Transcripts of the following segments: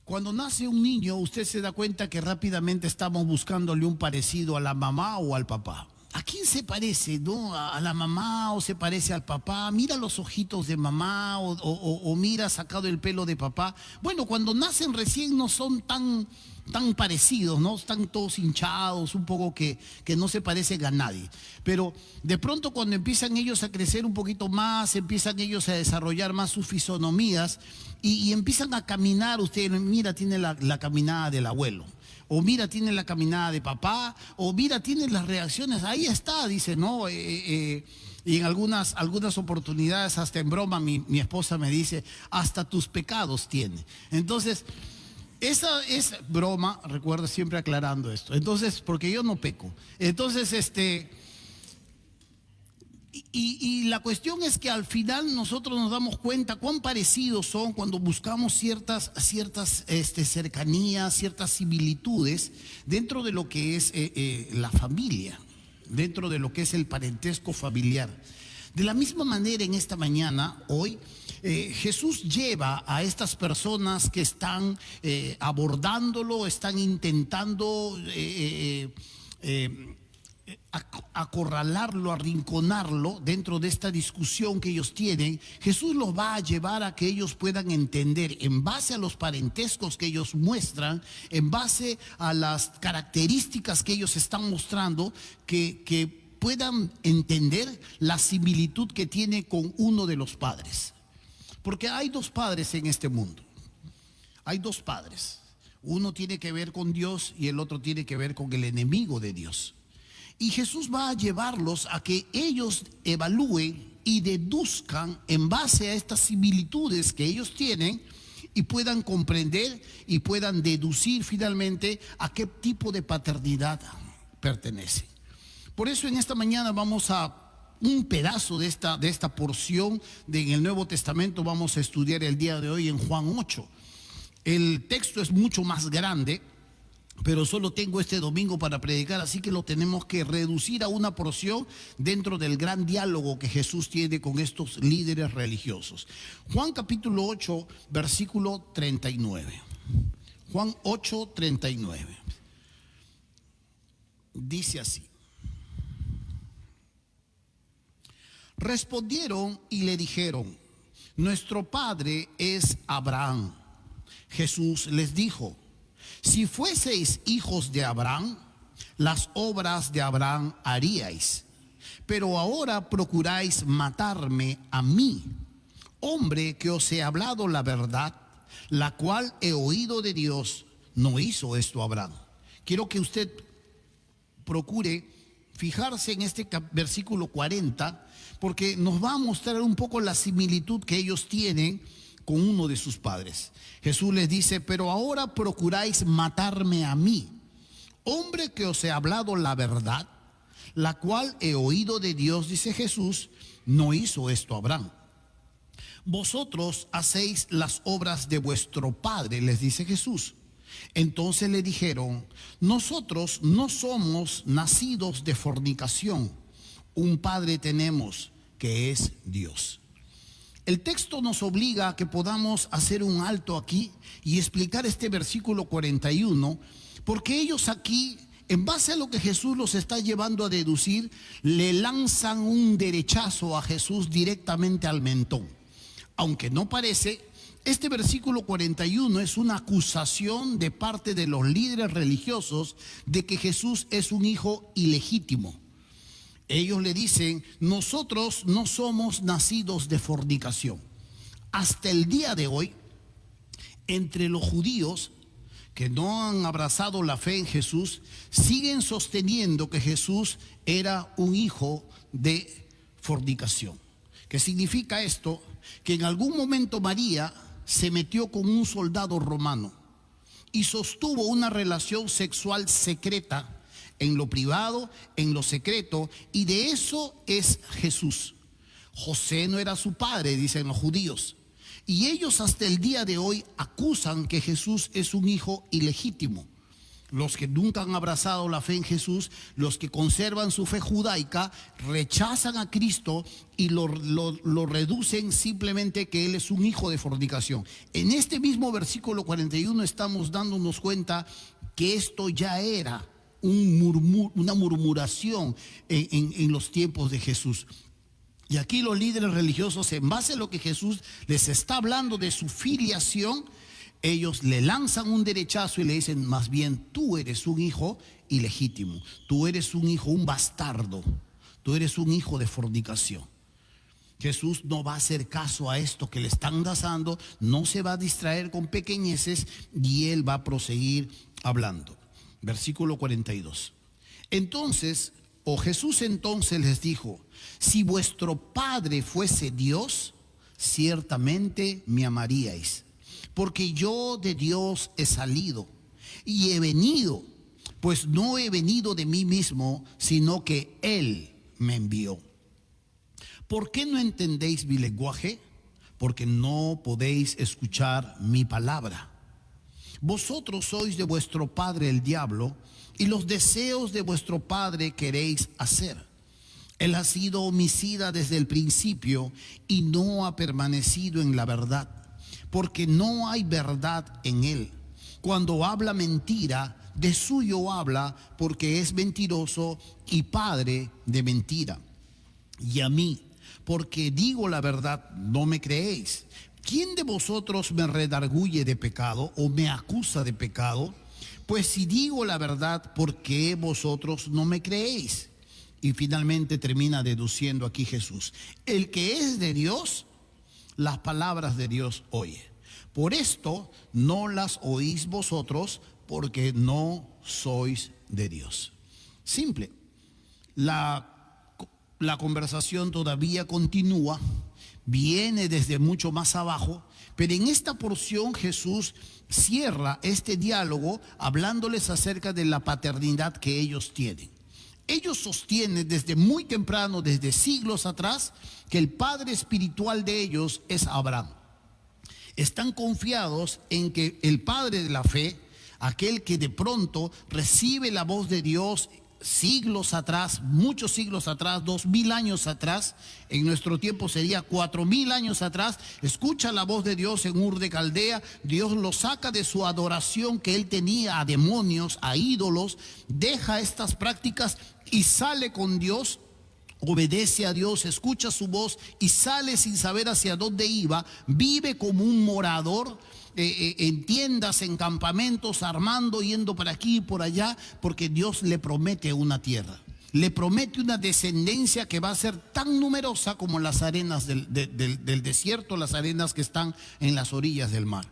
Cuando nace un niño, usted se da cuenta que rápidamente estamos buscándole un parecido a la mamá o al papá. ¿A quién se parece, no? ¿A la mamá o se parece al papá? Mira los ojitos de mamá o mira sacado el pelo de papá. Bueno, cuando nacen recién no son tan parecidos, ¿no? Están todos hinchados, un poco que no se parecen a nadie. Pero de pronto cuando empiezan ellos a crecer un poquito más, empiezan ellos a desarrollar más sus fisonomías y empiezan a caminar, usted mira, tiene la caminada del abuelo. O mira, tiene la caminada de papá, o mira, tiene las reacciones, ahí está, dice, ¿no? Y en algunas oportunidades, hasta en broma, mi esposa me dice, hasta tus pecados tiene. Entonces, esa es broma, recuerda siempre aclarando esto. Entonces, porque yo no peco. Entonces, y la cuestión es que al final nosotros nos damos cuenta cuán parecidos son cuando buscamos ciertas cercanías, ciertas similitudes dentro de lo que es la familia, dentro de lo que es el parentesco familiar. De la misma manera, en esta mañana, hoy, Jesús lleva a estas personas que están abordándolo, están intentando acorralarlo, arrinconarlo dentro de esta discusión que ellos tienen. Jesús los va a llevar a que ellos puedan entender, en base a los parentescos que ellos muestran, en base a las características que ellos están mostrando, que puedan entender la similitud que tiene con uno de los padres. Porque hay dos padres en este mundo. Hay dos padres. Uno tiene que ver con Dios y el otro tiene que ver con el enemigo de Dios. Y Jesús va a llevarlos a que ellos evalúen y deduzcan en base a estas similitudes que ellos tienen y puedan comprender y puedan deducir finalmente a qué tipo de paternidad pertenece. Por eso en esta mañana vamos a un pedazo de esta porción en el Nuevo Testamento vamos a estudiar el día de hoy en Juan 8. El texto es mucho más grande, pero solo tengo este domingo para predicar, así que lo tenemos que reducir a una porción dentro del gran diálogo que Jesús tiene con estos líderes religiosos. Juan capítulo 8, versículo 39. Juan 8, 39. Dice así. Respondieron y le dijeron, nuestro padre es Abraham. Jesús les dijo, si fueseis hijos de Abraham, las obras de Abraham haríais. Pero ahora procuráis matarme a mí, hombre que os he hablado la verdad, la cual he oído de Dios. No hizo esto Abraham. Quiero que usted procure fijarse en este versículo 40, porque nos va a mostrar un poco la similitud que ellos tienen con uno de sus padres. Jesús les dice, pero ahora procuráis matarme a mí, hombre que os he hablado la verdad, la cual he oído de Dios, dice Jesús. No hizo esto Abraham. Vosotros hacéis las obras de vuestro padre, les dice Jesús. Entonces le dijeron, nosotros no somos nacidos de fornicación, un padre tenemos que es Dios. El texto nos obliga a que podamos hacer un alto aquí y explicar este versículo 41, porque ellos aquí, en base a lo que Jesús los está llevando a deducir, le lanzan un derechazo a Jesús directamente al mentón. Aunque no parece, este versículo 41 es una acusación de parte de los líderes religiosos de que Jesús es un hijo ilegítimo. Ellos le dicen, nosotros no somos nacidos de fornicación. Hasta el día de hoy, entre los judíos que no han abrazado la fe en Jesús, siguen sosteniendo que Jesús era un hijo de fornicación. ¿Qué significa esto? Que en algún momento María se metió con un soldado romano y sostuvo una relación sexual secreta, en lo privado, en lo secreto, y de eso es Jesús. José no era su padre, dicen los judíos, y ellos hasta el día de hoy acusan que Jesús es un hijo ilegítimo. Los que nunca han abrazado la fe en Jesús, los que conservan su fe judaica, rechazan a Cristo y lo reducen simplemente que Él es un hijo de fornicación. En este mismo versículo 41 estamos dándonos cuenta que esto ya era una murmuración en los tiempos de Jesús. Y aquí los líderes religiosos, en base a lo que Jesús les está hablando de su filiación, ellos le lanzan un derechazo y le dicen: más bien tú eres un hijo ilegítimo, tú eres un hijo, un bastardo, tú eres un hijo de fornicación. Jesús no va a hacer caso a esto que le están dando, no se va a distraer con pequeñeces y Él va a proseguir hablando. Versículo 42. Entonces, Jesús entonces les dijo: si vuestro Padre fuese Dios, ciertamente me amaríais, porque yo de Dios he salido y he venido, pues no he venido de mí mismo, sino que Él me envió. ¿Por qué no entendéis mi lenguaje? Porque no podéis escuchar mi palabra. Vosotros sois de vuestro padre el diablo, y los deseos de vuestro padre queréis hacer. Él ha sido homicida desde el principio y no ha permanecido en la verdad, porque no hay verdad en él. Cuando habla mentira, de suyo habla, porque es mentiroso y padre de mentira. Y a mí, porque digo la verdad, no me creéis. ¿Quién de vosotros me redarguye de pecado o me acusa de pecado? Pues si digo la verdad, ¿por qué vosotros no me creéis? Y finalmente termina deduciendo aquí Jesús: el que es de Dios, las palabras de Dios oye. Por esto no las oís vosotros, porque no sois de Dios. Simple. La conversación todavía continúa, viene desde mucho más abajo, pero en esta porción Jesús cierra este diálogo hablándoles acerca de la paternidad que ellos tienen. Ellos sostienen desde muy temprano, desde siglos atrás, que el padre espiritual de ellos es Abraham. Están confiados en que el padre de la fe, aquel que de pronto recibe la voz de Dios siglos atrás, muchos siglos atrás, 2000 años atrás, en nuestro tiempo sería 4000 años atrás, escucha la voz de Dios en Ur de Caldea. Dios lo saca de su adoración que él tenía a demonios, a ídolos, deja estas prácticas y sale con Dios, obedece a Dios, escucha su voz y sale sin saber hacia dónde iba, vive como un morador en tiendas, en campamentos, armando, yendo por aquí y por allá, porque Dios le promete una tierra, le promete una descendencia que va a ser tan numerosa como las arenas del desierto, las arenas que están en las orillas del mar.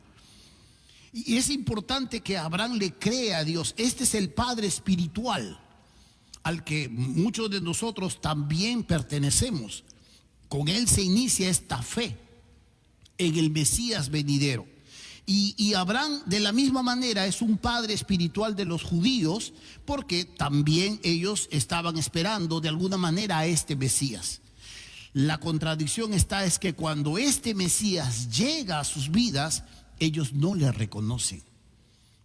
Y es importante que Abraham le crea a Dios. Este es el padre espiritual al que muchos de nosotros también pertenecemos. Con él se inicia esta fe en el Mesías venidero. Y Abraham de la misma manera es un padre espiritual de los judíos, porque también ellos estaban esperando de alguna manera a este Mesías. La contradicción es que cuando este Mesías llega a sus vidas, ellos no le reconocen.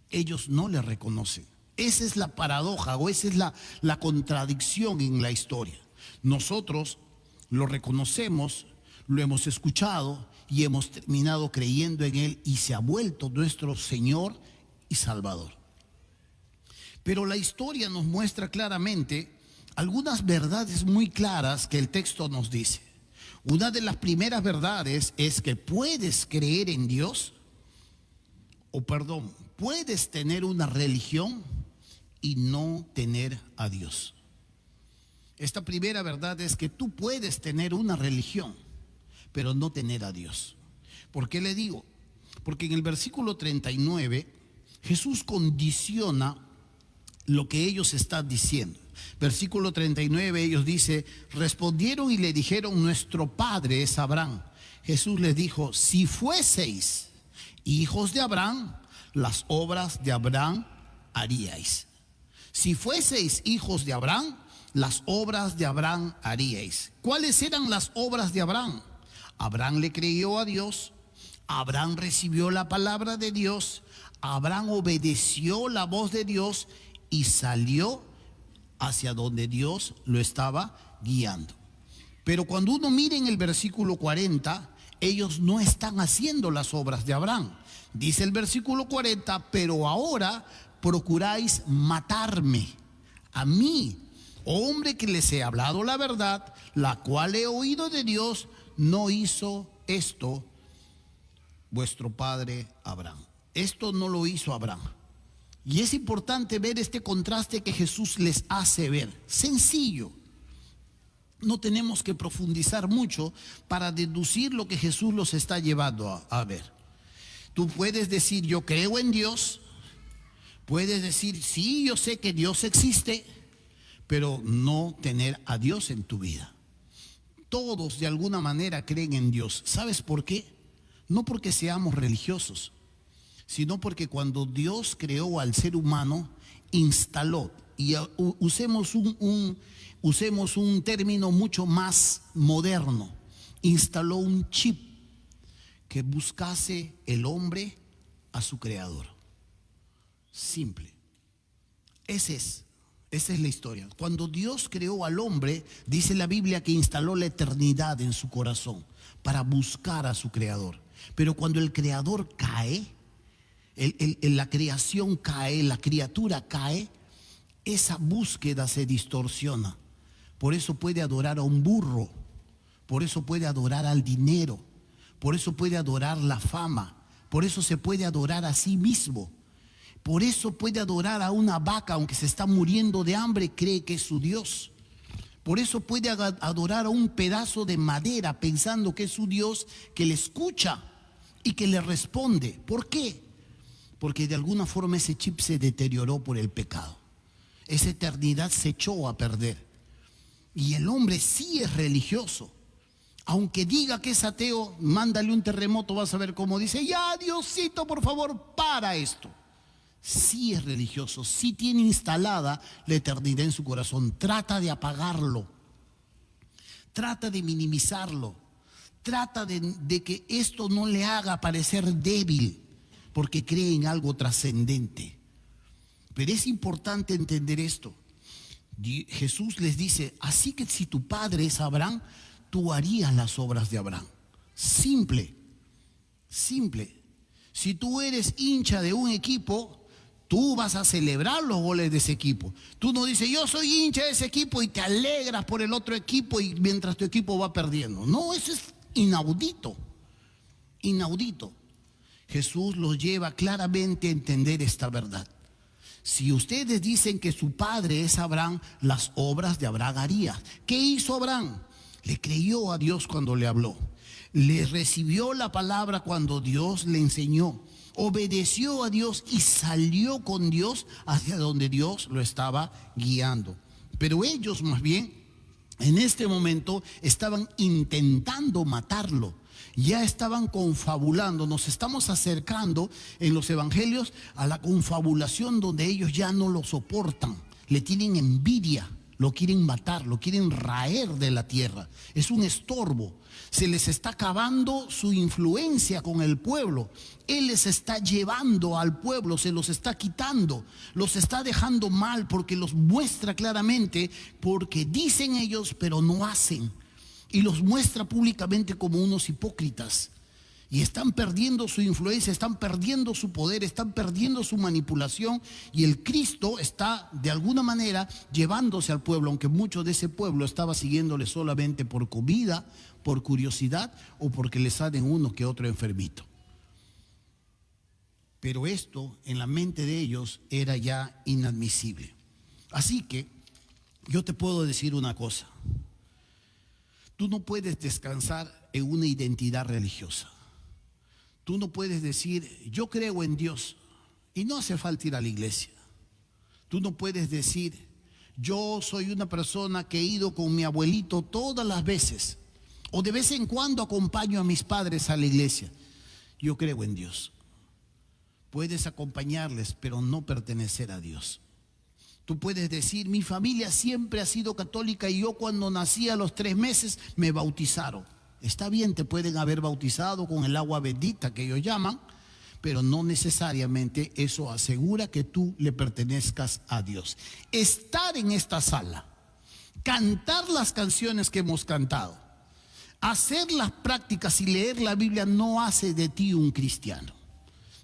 Ellos no le reconocen. Esa es la paradoja, o esa es la contradicción en la historia. Nosotros lo reconocemos, lo hemos escuchado y hemos terminado creyendo en Él, y se ha vuelto nuestro Señor y Salvador. Pero la historia nos muestra claramente algunas verdades muy claras que el texto nos dice. Una de las primeras verdades es que puedes creer en Dios, puedes tener una religión y no tener a Dios. Esta primera verdad es que tú puedes tener una religión, pero no tener a Dios. ¿Por qué le digo? Porque en el versículo 39 Jesús condiciona lo que ellos están diciendo. Versículo 39, ellos dicen: respondieron y le dijeron: nuestro padre es Abraham. Jesús les dijo: si fueseis hijos de Abraham, las obras de Abraham haríais. Si fueseis hijos de Abraham, las obras de Abraham haríais. ¿Cuáles eran las obras de Abraham? Abraham le creyó a Dios, Abraham recibió la palabra de Dios, Abraham obedeció la voz de Dios y salió hacia donde Dios lo estaba guiando. Pero cuando uno mira en el versículo 40, ellos no están haciendo las obras de Abraham. Dice el versículo 40, pero ahora procuráis matarme, a mí, hombre que les he hablado la verdad, la cual he oído de Dios. No hizo esto vuestro padre Abraham. Esto no lo hizo Abraham. Y es importante ver este contraste que Jesús les hace ver. Sencillo. No tenemos que profundizar mucho para deducir lo que Jesús los está llevando a ver. Tú puedes decir, yo creo en Dios. Puedes decir, sí, yo sé que Dios existe, pero no tener a Dios en tu vida. Todos de alguna manera creen en Dios. ¿Sabes por qué? No porque seamos religiosos, sino porque cuando Dios creó al ser humano, instaló, y usemos un término mucho más moderno, instaló un chip que buscase el hombre a su creador. Simple. Esa es la historia. Cuando Dios creó al hombre, dice la Biblia que instaló la eternidad en su corazón para buscar a su creador. Pero cuando el creador cae, la creación cae, la criatura cae, esa búsqueda se distorsiona. Por eso puede adorar a un burro, por eso puede adorar al dinero, por eso puede adorar la fama, por eso se puede adorar a sí mismo. Por eso puede adorar a una vaca, aunque se está muriendo de hambre, cree que es su Dios. Por eso puede adorar a un pedazo de madera, pensando que es su Dios, que le escucha y que le responde. ¿Por qué? Porque de alguna forma ese chip se deterioró por el pecado. Esa eternidad se echó a perder. Y el hombre sí es religioso. Aunque diga que es ateo, mándale un terremoto, vas a ver cómo dice, ya Diosito, por favor, para esto. Sí es religioso, sí tiene instalada la eternidad en su corazón. Trata de apagarlo, trata de minimizarlo, trata de que esto no le haga parecer débil, porque cree en algo trascendente. Pero es importante entender esto. Jesús les dice, así que si tu padre es Abraham, tú harías las obras de Abraham. Simple, simple. Si tú eres hincha de un equipo, tú vas a celebrar los goles de ese equipo. Tú no dices, yo soy hincha de ese equipo y te alegras por el otro equipo y mientras tu equipo va perdiendo. No, eso es inaudito, inaudito. Jesús los lleva claramente a entender esta verdad. Si ustedes dicen que su padre es Abraham, las obras de Abraham haría. ¿Qué hizo Abraham? Le creyó a Dios cuando le habló. Le recibió la palabra cuando Dios le enseñó. Obedeció a Dios y salió con Dios hacia donde Dios lo estaba guiando. Pero ellos más bien en este momento estaban intentando matarlo. Ya estaban confabulando. Nos estamos acercando en los evangelios a la confabulación donde ellos ya no lo soportan. Le tienen envidia, lo quieren matar, lo quieren raer de la tierra. Es un estorbo. Se les está acabando su influencia con el pueblo. Él les está llevando al pueblo, se los está quitando, los está dejando mal porque los muestra claramente, porque dicen ellos pero no hacen. Y los muestra públicamente como unos hipócritas. Y están perdiendo su influencia, están perdiendo su poder, están perdiendo su manipulación. Y el Cristo está de alguna manera llevándose al pueblo, aunque mucho de ese pueblo estaba siguiéndole solamente por comida, por curiosidad o porque le salen uno que otro enfermito. Pero esto en la mente de ellos era ya inadmisible. Así que yo te puedo decir una cosa. Tú no puedes descansar en una identidad religiosa. Tú no puedes decir, yo creo en Dios y no hace falta ir a la iglesia. Tú no puedes decir, yo soy una persona que he ido con mi abuelito todas las veces, o de vez en cuando acompaño a mis padres a la iglesia. Yo creo en Dios. Puedes acompañarles, pero no pertenecer a Dios. Tú puedes decir, mi familia siempre ha sido católica y yo cuando nací a los 3 meses me bautizaron. Está bien, te pueden haber bautizado con el agua bendita que ellos llaman, pero no necesariamente eso asegura que tú le pertenezcas a Dios. Estar en esta sala, cantar las canciones que hemos cantado, hacer las prácticas y leer la Biblia no hace de ti un cristiano.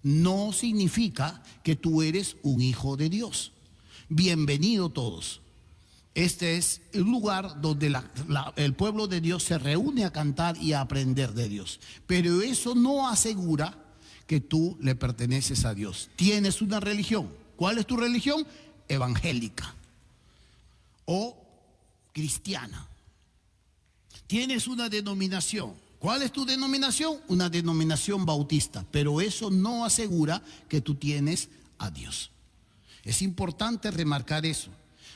No significa que tú eres un hijo de Dios. Bienvenido todos. Este es el lugar donde el pueblo de Dios se reúne a cantar y a aprender de Dios. Pero eso no asegura que tú le perteneces a Dios. Tienes una religión. ¿Cuál es tu religión? Evangélica o cristiana. Tienes una denominación. ¿Cuál es tu denominación? Una denominación bautista. Pero eso no asegura que tú tienes a Dios. Es importante remarcar eso.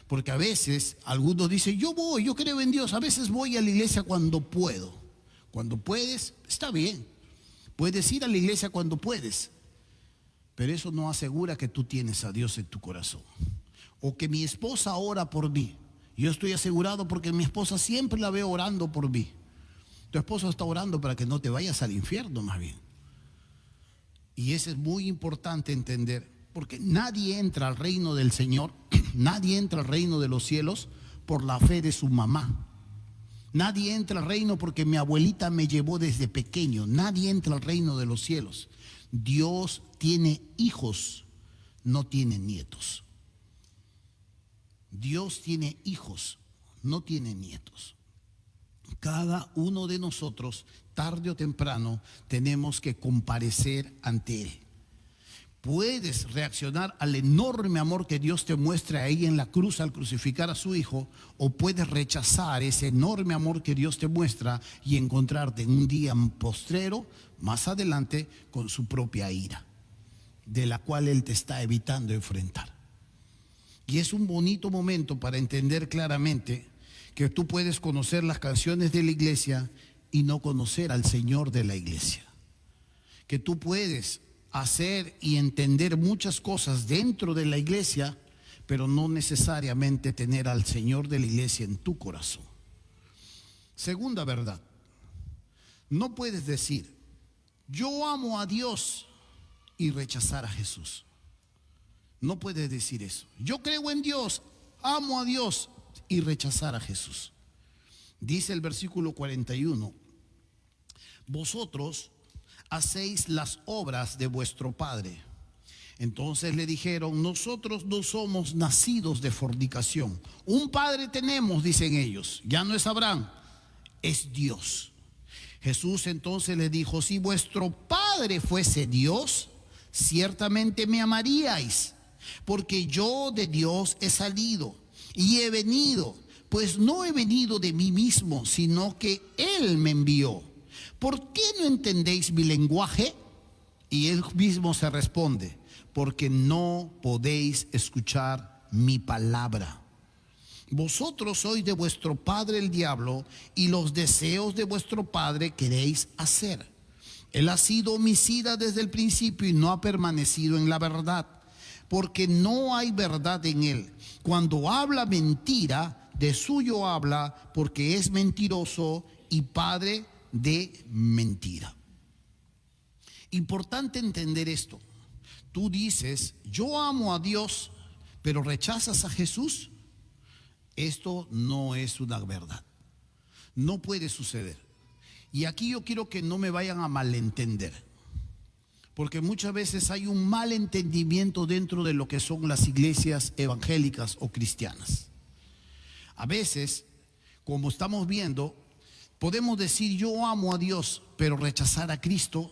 Porque a veces algunos dicen, yo creo en Dios. A veces voy a la iglesia cuando puedo. Cuando puedes, está bien. Puedes ir a la iglesia cuando puedes. Pero eso no asegura que tú tienes a Dios en tu corazón. O que mi esposa ora por mí. Yo estoy asegurado porque mi esposa siempre la veo orando por mí. Tu esposo está orando para que no te vayas al infierno más bien. Y eso es muy importante entender. Porque nadie entra al reino del Señor, nadie entra al reino de los cielos por la fe de su mamá. Nadie entra al reino porque mi abuelita me llevó desde pequeño. Nadie entra al reino de los cielos. Dios tiene hijos, no tiene nietos. Dios tiene hijos, no tiene nietos. Cada uno de nosotros, tarde o temprano, tenemos que comparecer ante Él. Puedes reaccionar al enorme amor que Dios te muestra ahí en la cruz al crucificar a su Hijo, o puedes rechazar ese enorme amor que Dios te muestra y encontrarte en un día postrero, más adelante, con su propia ira, de la cual Él te está evitando enfrentar. Y es un bonito momento para entender claramente que tú puedes conocer las canciones de la iglesia y no conocer al Señor de la iglesia. Que tú puedes hacer y entender muchas cosas dentro de la iglesia, pero no necesariamente tener al Señor de la iglesia en tu corazón. Segunda verdad, no puedes decir, yo amo a Dios y rechazar a Jesús. No puedes decir eso. Yo creo en Dios, amo a Dios y rechazar a Jesús. Dice el versículo 41, vosotros hacéis las obras de vuestro padre. Entonces le dijeron, nosotros no somos nacidos de fornicación. Un padre tenemos, dicen ellos. Ya no es Abraham, es Dios. Jesús entonces le dijo, si vuestro padre fuese Dios, ciertamente me amaríais, porque yo de Dios he salido y he venido, pues no he venido de mí mismo, sino que Él me envió. ¿Por qué no entendéis mi lenguaje? Y Él mismo se responde, porque no podéis escuchar mi palabra. Vosotros sois de vuestro padre el diablo, y los deseos de vuestro padre queréis hacer. Él ha sido homicida desde el principio y no ha permanecido en la verdad, porque no hay verdad en él. Cuando habla mentira, de suyo habla, porque es mentiroso y padre de mentira. Importante entender esto. Tú dices, yo amo a Dios, pero rechazas a Jesús. Esto no es una verdad. No puede suceder. Y aquí yo quiero que no me vayan a malentender, porque muchas veces hay un mal entendimiento dentro de lo que son las iglesias evangélicas o cristianas. A veces, como estamos viendo, podemos decir yo amo a Dios, pero rechazar a Cristo.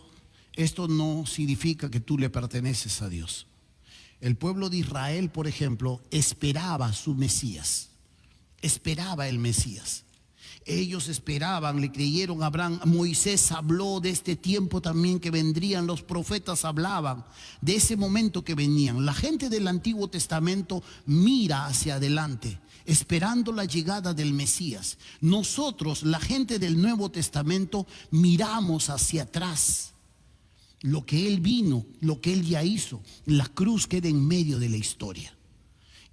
Esto no significa que tú le perteneces a Dios. El pueblo de Israel, por ejemplo, esperaba su Mesías. Esperaba el Mesías. Ellos esperaban, le creyeron a Abraham. Moisés habló de este tiempo también que vendrían. Los profetas hablaban de ese momento que venían. La gente del Antiguo Testamento mira hacia adelante, esperando la llegada del Mesías. Nosotros, la gente del Nuevo Testamento, miramos hacia atrás. Lo que Él vino, lo que Él ya hizo. La cruz queda en medio de la historia.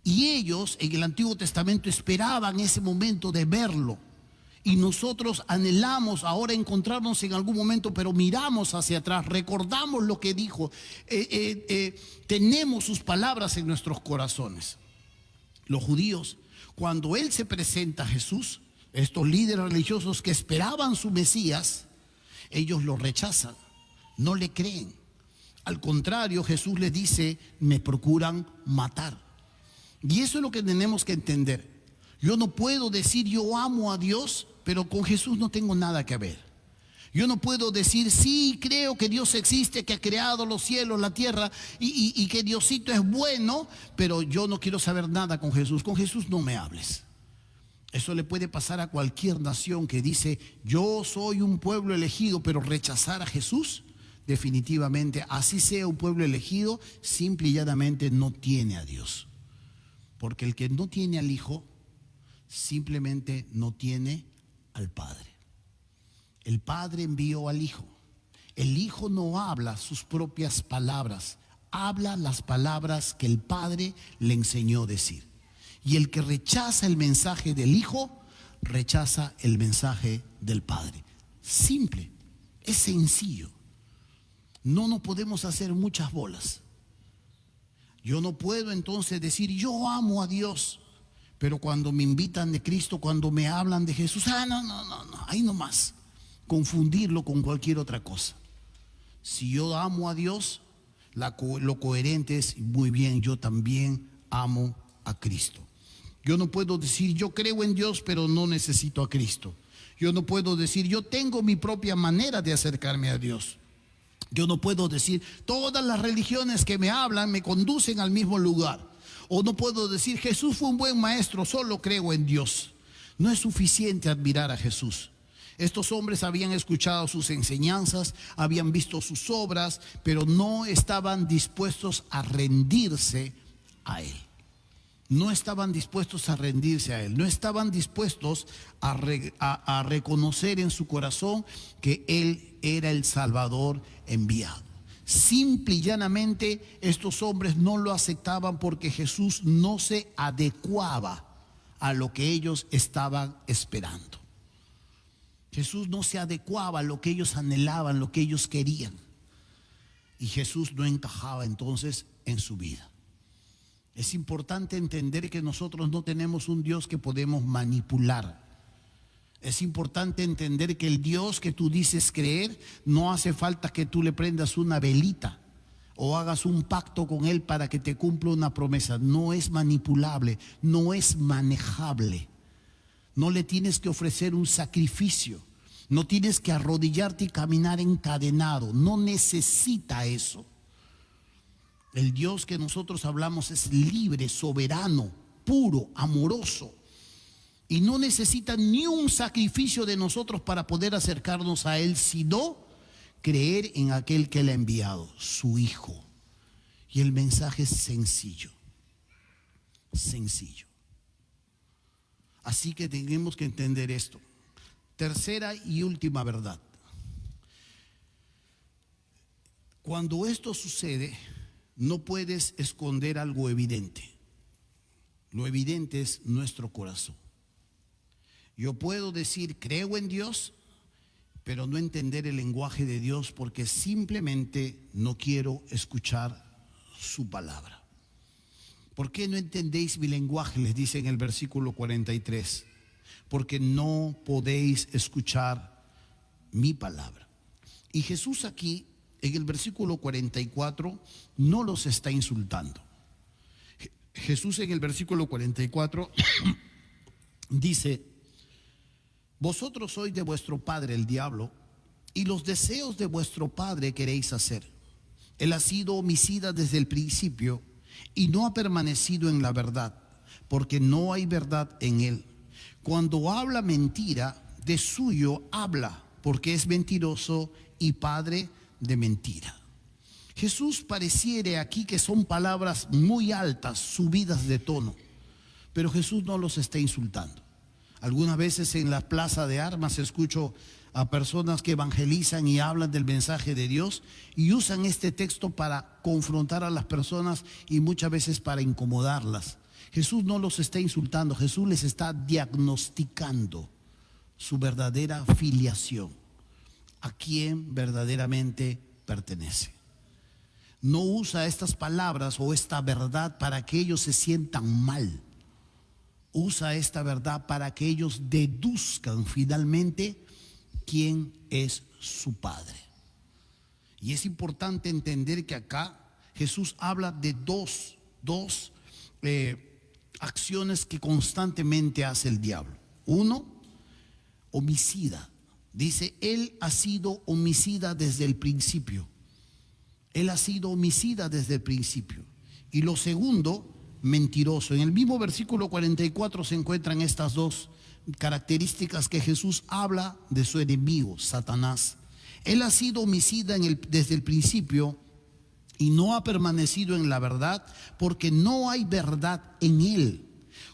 Y ellos en el Antiguo Testamento esperaban ese momento de verlo. Y nosotros anhelamos ahora encontrarnos en algún momento, pero miramos hacia atrás, recordamos lo que dijo, tenemos sus palabras en nuestros corazones. Los judíos, cuando Él se presenta a Jesús, estos líderes religiosos que esperaban su Mesías, ellos lo rechazan, no le creen. Al contrario, Jesús les dice, me procuran matar. Y eso es lo que tenemos que entender. Yo no puedo decir yo amo a Dios, pero con Jesús no tengo nada que ver. Yo no puedo decir sí, creo que Dios existe, que ha creado los cielos, la tierra y que Diosito es bueno, pero yo no quiero saber nada con Jesús. Con Jesús no me hables. Eso le puede pasar a cualquier nación que dice yo soy un pueblo elegido, pero rechazar a Jesús, definitivamente, así sea un pueblo elegido, simple y llanamente no tiene a Dios. Porque el que no tiene al Hijo, simplemente no tiene al Padre. El Padre envió al Hijo. El Hijo no habla sus propias palabras, habla las palabras que el Padre le enseñó a decir. Y el que rechaza el mensaje del Hijo, rechaza el mensaje del Padre. Simple, es sencillo. No nos podemos hacer muchas bolas. Yo no puedo entonces decir yo amo a Dios, pero cuando me invitan de Cristo, cuando me hablan de Jesús, no, ahí nomás, confundirlo con cualquier otra cosa. Si yo amo a Dios, lo coherente es, muy bien, yo también amo a Cristo. Yo no puedo decir yo creo en Dios, pero no necesito a Cristo. Yo no puedo decir yo tengo mi propia manera de acercarme a Dios. Yo no puedo decir todas las religiones que me hablan me conducen al mismo lugar. O no puedo decir Jesús fue un buen maestro, solo creo en Dios. No es suficiente admirar a Jesús. Estos hombres habían escuchado sus enseñanzas, habían visto sus obras, pero no estaban dispuestos a rendirse a Él. No estaban dispuestos a rendirse a Él. No estaban dispuestos a reconocer en su corazón que Él era el Salvador enviado. Simple y llanamente estos hombres no lo aceptaban porque Jesús no se adecuaba a lo que ellos estaban esperando. Jesús no se adecuaba a lo que ellos anhelaban, lo que ellos querían. Y Jesús no encajaba entonces en su vida. Es importante entender que nosotros no tenemos un Dios que podemos manipular. Es importante entender que el Dios que tú dices creer, no hace falta que tú le prendas una velita o hagas un pacto con Él para que te cumpla una promesa. No es manipulable, no es manejable. No le tienes que ofrecer un sacrificio. No tienes que arrodillarte y caminar encadenado. No necesita eso. El Dios que nosotros hablamos es libre, soberano, puro, amoroso. Y no necesita ni un sacrificio de nosotros para poder acercarnos a Él, sino creer en aquel que Él ha enviado, su Hijo. Y el mensaje es sencillo. Sencillo. Así que tenemos que entender esto. Tercera y última verdad. Cuando esto sucede, no puedes esconder algo evidente. Lo evidente es nuestro corazón. Yo puedo decir creo en Dios, pero no entender el lenguaje de Dios porque simplemente no quiero escuchar su palabra. ¿Por qué no entendéis mi lenguaje? Les dice en el versículo 43. Porque no podéis escuchar mi palabra. Y Jesús aquí en el versículo 44 no los está insultando. Jesús en el versículo 44 dice: vosotros sois de vuestro padre el diablo, y los deseos de vuestro padre queréis hacer. Él ha sido homicida desde el principio y no ha permanecido en la verdad, porque no hay verdad en él. Cuando habla mentira, de suyo habla, porque es mentiroso y padre de mentira. Jesús pareciere aquí que son palabras muy altas, subidas de tono, pero Jesús no los está insultando. Algunas veces en la plaza de armas escucho a personas que evangelizan y hablan del mensaje de Dios y usan este texto para confrontar a las personas y muchas veces para incomodarlas. Jesús no los está insultando, Jesús les está diagnosticando su verdadera filiación, a quién verdaderamente pertenece. No usa estas palabras o esta verdad para que ellos se sientan mal. Usa esta verdad para que ellos deduzcan finalmente quién es su Padre. Y es importante entender que acá Jesús habla de dos acciones que constantemente hace el diablo. Uno, homicida. Dice, Él ha sido homicida desde el principio. Él ha sido homicida desde el principio. Y lo segundo, mentiroso. En el mismo versículo 44 se encuentran estas dos características que Jesús habla de su enemigo, Satanás. Él ha sido homicida desde el principio y no ha permanecido en la verdad porque no hay verdad en él.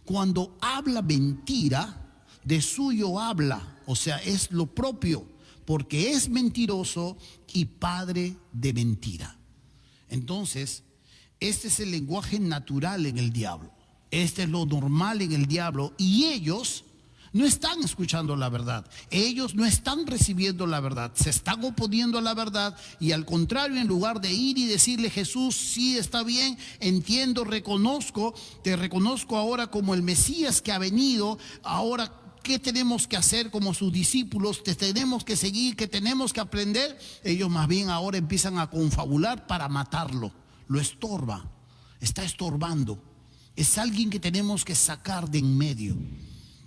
Cuando habla mentira, de suyo habla, o sea, es lo propio, porque es mentiroso y padre de mentira. Entonces, este es el lenguaje natural en el diablo. Este es lo normal en el diablo y ellos no están escuchando la verdad. Ellos no están recibiendo la verdad. Se están oponiendo a la verdad y al contrario, en lugar de ir y decirle, Jesús, sí está bien, entiendo, reconozco, te reconozco ahora como el Mesías que ha venido, ahora ¿qué tenemos que hacer como sus discípulos? Te tenemos que seguir, ¿qué tenemos que aprender? Ellos más bien ahora empiezan a confabular para matarlo. Lo estorba, está estorbando. Es alguien que tenemos que sacar de en medio.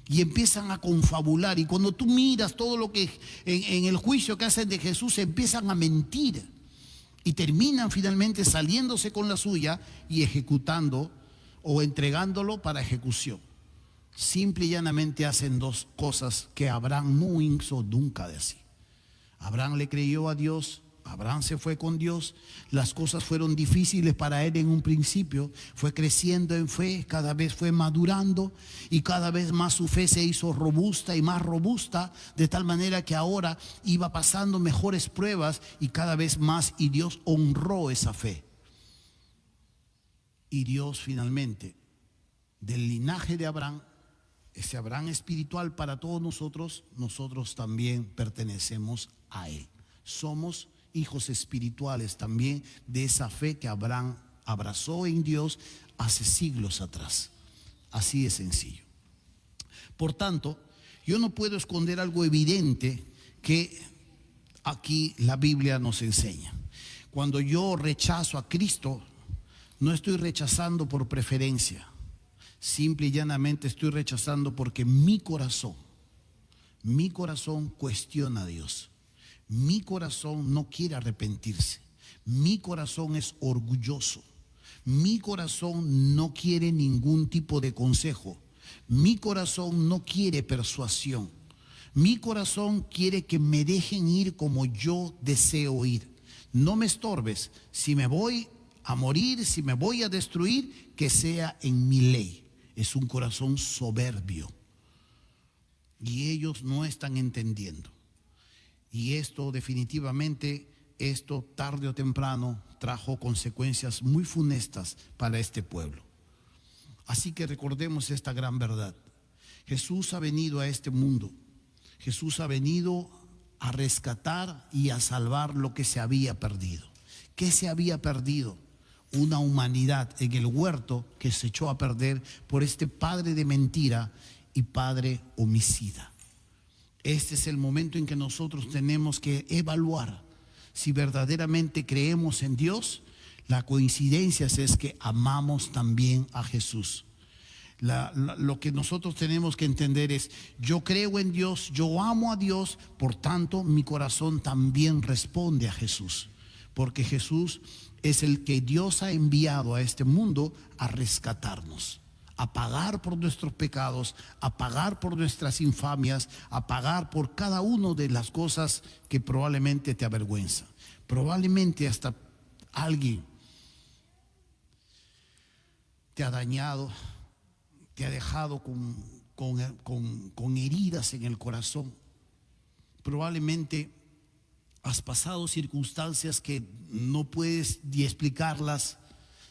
Y empiezan a confabular. Y cuando tú miras todo lo que en el juicio que hacen de Jesús, empiezan a mentir. Y terminan finalmente saliéndose con la suya y ejecutando o entregándolo para ejecución. Simple y llanamente hacen dos cosas que Abraham no hizo nunca de así. Abraham le creyó a Dios. Abraham se fue con Dios, las cosas fueron difíciles para él en un principio, fue creciendo en fe, cada vez fue madurando y cada vez más su fe se hizo robusta y más robusta, de tal manera que ahora iba pasando mejores pruebas y cada vez más, y Dios honró esa fe. Y Dios finalmente, del linaje de Abraham, ese Abraham espiritual para todos nosotros, nosotros también pertenecemos a él. Somos hijos espirituales también de esa fe que Abraham abrazó en Dios hace siglos atrás. Así de sencillo. Por tanto, yo no puedo esconder algo evidente que aquí la Biblia nos enseña. Cuando yo rechazo a Cristo, no estoy rechazando por preferencia. Simple y llanamente estoy rechazando porque mi corazón cuestiona a Dios. Mi corazón no quiere arrepentirse. Mi corazón es orgulloso. Mi corazón no quiere ningún tipo de consejo. Mi corazón no quiere persuasión. Mi corazón quiere que me dejen ir como yo deseo ir. No me estorbes. Si me voy a morir, si me voy a destruir, que sea en mi ley. Es un corazón soberbio. Y ellos no están entendiendo. Y esto definitivamente, tarde o temprano trajo consecuencias muy funestas para este pueblo. Así que recordemos esta gran verdad. Jesús ha venido a este mundo. Jesús ha venido a rescatar y a salvar lo que se había perdido. ¿Qué se había perdido? Una humanidad en el huerto que se echó a perder por este padre de mentira y padre homicida. Este es el momento en que nosotros tenemos que evaluar si verdaderamente creemos en Dios. La coincidencia es que amamos también a Jesús. Lo que nosotros tenemos que entender es, yo creo en Dios, yo amo a Dios, por tanto mi corazón también responde a Jesús. Porque Jesús es el que Dios ha enviado a este mundo a rescatarnos, a pagar por nuestros pecados, a pagar por nuestras infamias, a pagar por cada una de las cosas que probablemente te avergüenza. Probablemente hasta alguien te ha dañado, te ha dejado con heridas en el corazón. Probablemente has pasado circunstancias que no puedes ni explicarlas,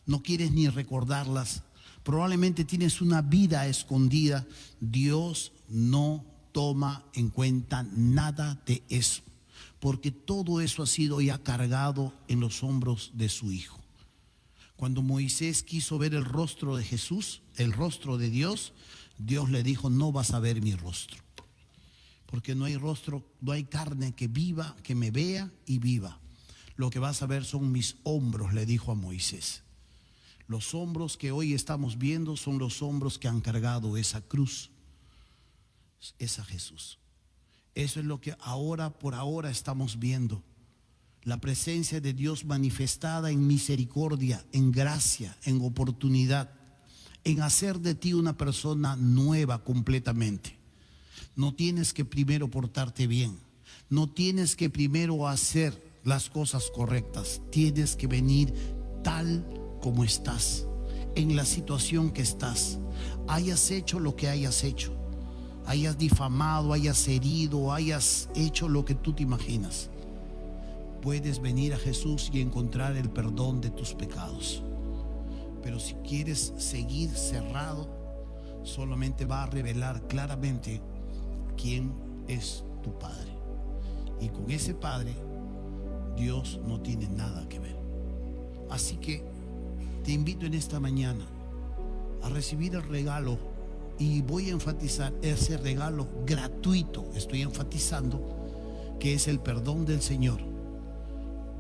no quieres ni recordarlas. Probablemente tienes una vida escondida. Dios no toma en cuenta nada de eso, porque todo eso ha sido ya cargado en los hombros de su Hijo. Cuando Moisés quiso ver el rostro de Jesús, el rostro de Dios, Dios le dijo: no vas a ver mi rostro, porque no hay rostro, no hay carne que viva, que me vea y viva. Lo que vas a ver son mis hombros, le dijo a Moisés. Los hombros que hoy estamos viendo son los hombros que han cargado esa cruz. Es a Jesús. Eso es lo que por ahora estamos viendo. La presencia de Dios manifestada en misericordia, en gracia, en oportunidad, en hacer de ti una persona nueva completamente. No tienes que primero portarte bien, no tienes que primero hacer las cosas correctas. Tienes que venir tal como estás, en la situación que estás. Hayas hecho lo que hayas hecho, hayas difamado, hayas herido, hayas hecho lo que tú te imaginas, puedes venir a Jesús y encontrar el perdón de tus pecados. Pero si quieres seguir cerrado, solamente va a revelar claramente quién es tu Padre. Y con ese Padre, Dios no tiene nada que ver. Así que te invito en esta mañana a recibir el regalo, y voy a enfatizar ese regalo gratuito. Estoy enfatizando que es el perdón del Señor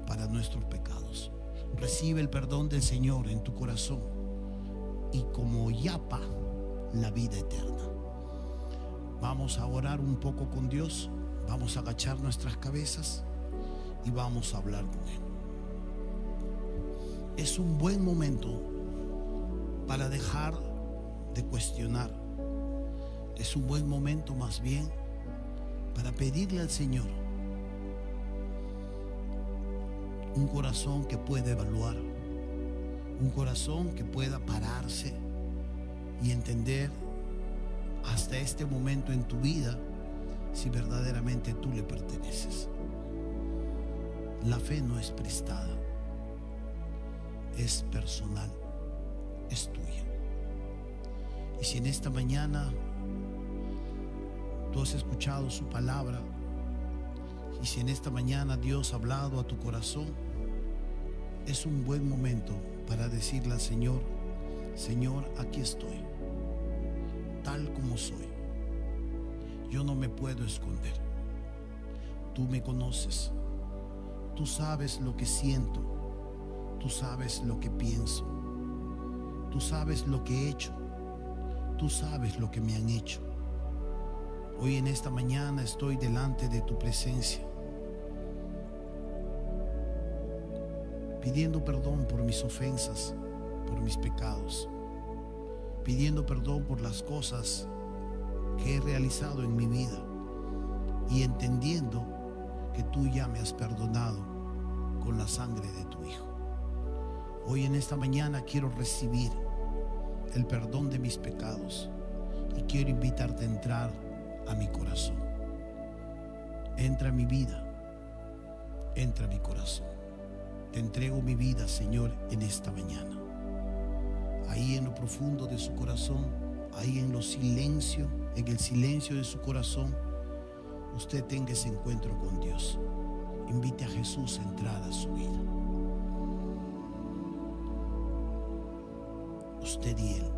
para nuestros pecados. Recibe el perdón del Señor en tu corazón y como yapa, la vida eterna. Vamos a orar un poco con Dios, vamos a agachar nuestras cabezas y vamos a hablar con Él. Es un buen momento para dejar de cuestionar. Es un buen momento más bien para pedirle al Señor un corazón que pueda evaluar, un corazón que pueda pararse y entender hasta este momento en tu vida si verdaderamente tú le perteneces. La fe no es prestada, es personal, es tuya. Y si en esta mañana tú has escuchado su palabra, y si en esta mañana Dios ha hablado a tu corazón, es un buen momento para decirle al Señor: Señor, aquí estoy, tal como soy. Yo no me puedo esconder. Tú me conoces. Tú sabes lo que siento. Tú sabes lo que pienso. Tú sabes lo que he hecho. Tú sabes lo que me han hecho. Hoy en esta mañana estoy delante de tu presencia, pidiendo perdón por mis ofensas, por mis pecados, pidiendo perdón por las cosas que he realizado en mi vida y entendiendo que tú ya me has perdonado con la sangre de tu Hijo. Hoy en esta mañana quiero recibir el perdón de mis pecados y quiero invitarte a entrar a mi corazón. Entra a mi vida, entra a mi corazón. Te entrego mi vida, Señor, en esta mañana. Ahí en lo profundo de su corazón, ahí en el silencio de su corazón, usted tenga ese encuentro con Dios. Invite a Jesús a entrar a su vida. Usted y Él.